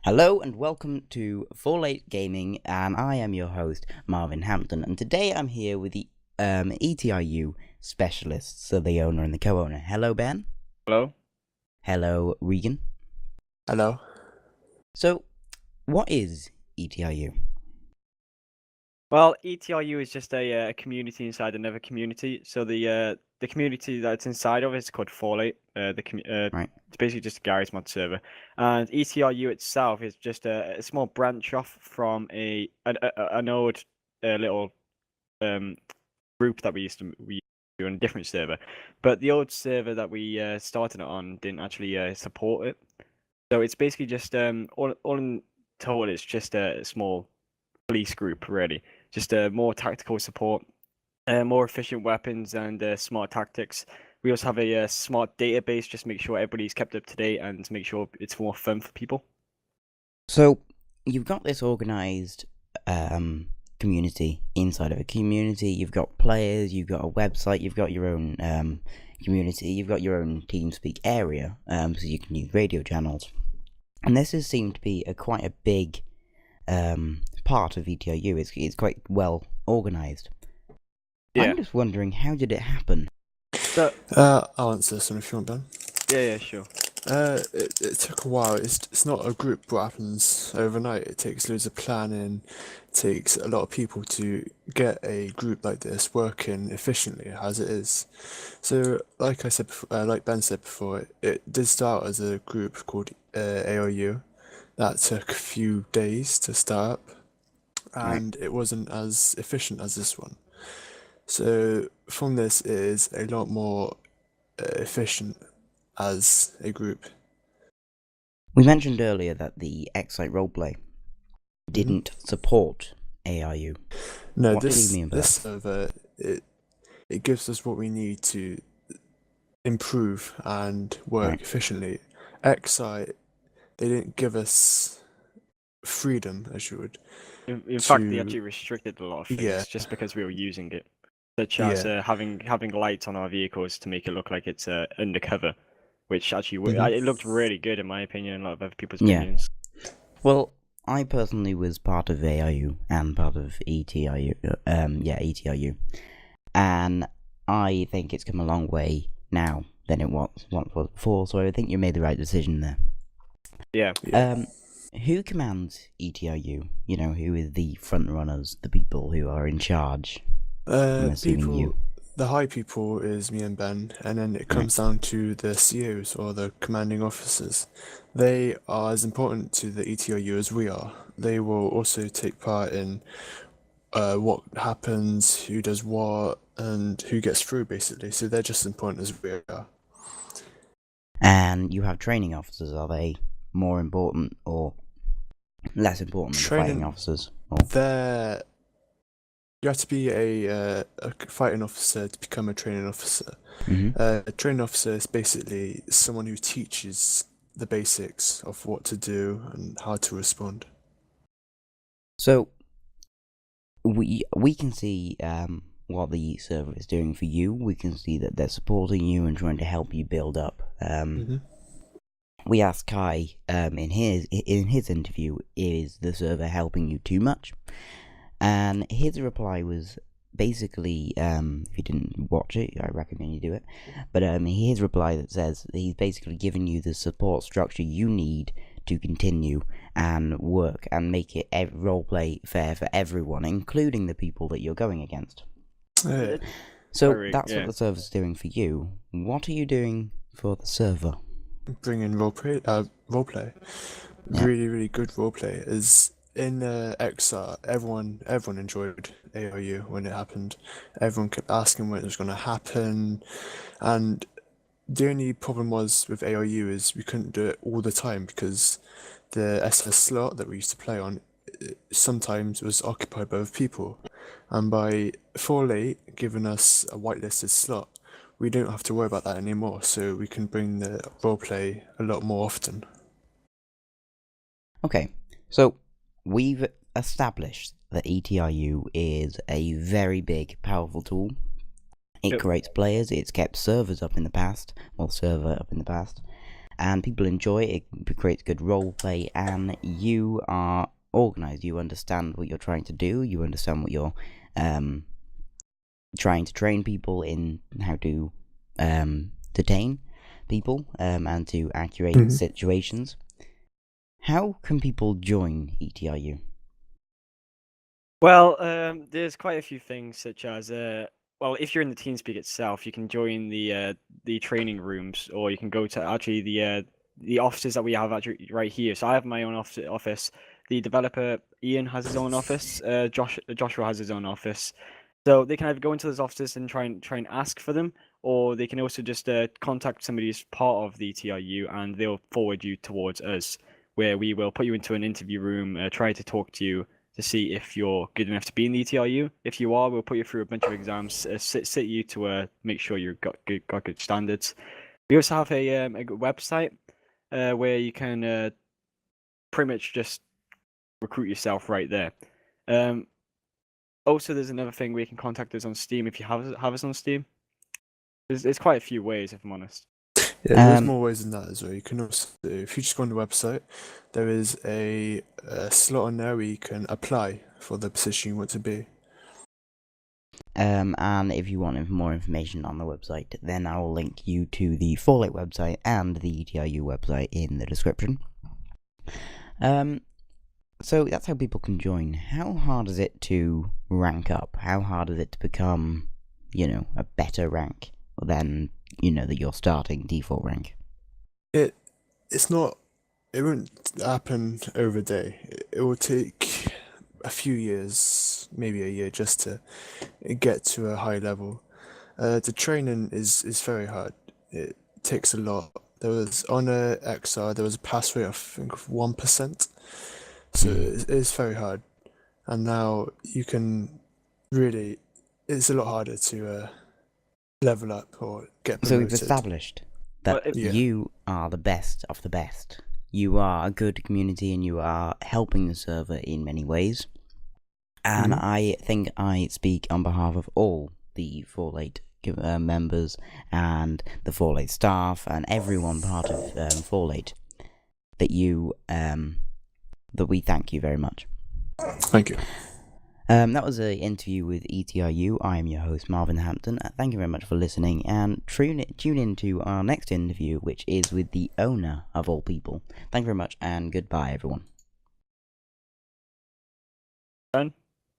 Hello and welcome to 4Late Gaming, and I am your host, Marvin Hampton, and today I'm here with the ETRU specialists, so the owner and the co-owner. Hello, Ben. Hello. Hello, Regan. Hello. So, what is ETRU? Well, ETRU is just a community inside another community. So the community that it's inside of is called 4Late. Right. It's basically just a Garry's mod server, and ETRU itself is just a small branch off from an old little group that we used to do on a different server. But the old server that we started it on didn't actually support it. So it's basically just all in total, it's just a small police group, really. Just more tactical support, more efficient weapons, and smart tactics. We also have a smart database, just make sure everybody's kept up to date and to make sure it's more fun for people. So, you've got this organised community inside of a community. You've got players, you've got a website, you've got your own community, you've got your own TeamSpeak area, so you can use radio channels. And this has seemed to be quite a big part of ETRU. It's quite well organised. Yeah. I'm just wondering, how did it happen? So, I'll answer this one if you want, Ben. yeah, sure. It took a while. It's not a group what happens overnight. It takes loads of planning. It takes a lot of people to get a group like this working efficiently as it is. So, like I said, like Ben said before, it did start as a group called ARU. That took a few days to start up, and it wasn't as efficient as this one. So from this it is a lot more efficient as a group. We mentioned earlier that the Excite Roleplay didn't support ARU. No, What did he mean by this server it gives us what we need to improve and work efficiently. Excite, they didn't give us freedom as you would. In fact, they actually restricted a lot of things just because we were using it, such as having lights on our vehicles to make it look like it's undercover, which actually it looked really good in my opinion, and a lot of other people's opinions. Well, I personally was part of ARU and part of ETRU, ETRU, and I think it's come a long way now than it once was before. So I think you made the right decision there. Yeah. Who commands ETRU? You know, who is the front runners, the people who are in charge? The high people is me and Ben, and then it comes down to the COs or the commanding officers. They are as important to the ETRU as we are. They will also take part in what happens, who does what, and who gets through, basically. So they're just as important as we are. And you have training officers. Are they more important or less important than fighting officers? You have to be a fighting officer to become a training officer. A training officer is basically someone who teaches the basics of what to do and how to respond. So we can see what the server is doing for you. We can see that they're supporting you and trying to help you build up. We asked Kai in his interview, is the server helping you too much? And his reply was basically, if you didn't watch it, I recommend you do it. But his reply that says he's basically giving you the support structure you need to continue and work and make it roleplay fair for everyone, including the people that you're going against. So that's what the server's doing for you. What are you doing for the server? Bringing roleplay. Really, really good roleplay. Is in XR, everyone enjoyed ARU when it happened. Everyone kept asking when it was going to happen, and the only problem was with ARU is we couldn't do it all the time because the SS slot that we used to play on sometimes was occupied by other people, and by 4Late giving us a whitelisted slot, we don't have to worry about that anymore, so we can bring the roleplay a lot more often. Okay, so we've established that ETRU is a very big, powerful tool. It creates players, it's kept server up in the past, and people enjoy it. It creates good roleplay, and you are organized. You understand what you're trying to do. You understand what you're trying to train people in how to detain people and to accurate situations. How can people join ETRU? Well, there's quite a few things, such as well, if you're in the TeamSpeak itself, you can join the training rooms, or you can go to actually the offices that we have actually right here. So I have my own office. The developer Ian has his own office. Joshua has his own office. So they can either go into those offices and try and ask for them, or they can also just contact somebody who's part of the TRU, and they'll forward you towards us, where we will put you into an interview room, try to talk to you to see if you're good enough to be in the ETRU. If you are, we'll put you through a bunch of exams, sit you to make sure you've got good standards. We also have a website where you can pretty much just recruit yourself right there. Also, there's another thing where you can contact us on Steam if you have us on Steam. There's quite a few ways, if I'm honest. Yeah, there's more ways than that as well. You can also, if you just go on the website, there is a slot on there where you can apply for the position you want to be. And if you want more information on the website, then I will link you to the Fallout website and the ETRU website in the description. So that's how people can join. How hard is it to rank up? How hard is it to become, a better rank than, your starting default rank? It's not. It won't happen over a day. It will take a few years, maybe a year, just to get to a high level. The training is very hard. It takes a lot. There was on a XR, there was a pass rate of, I think, of 1%. So it's very hard. And now you can really. It's a lot harder to level up or get promoted. So we've established that you are the best of the best. You are a good community, and you are helping the server in many ways. And I think I speak on behalf of all the Fallout members and the Fallout staff and everyone part of Fallout that we thank you very much. Thank you. That was an interview with ETRU. I am your host, Marvin Hampton. Thank you very much for listening, and tune in to our next interview, which is with the owner of all people. Thank you very much, and goodbye, everyone. Done.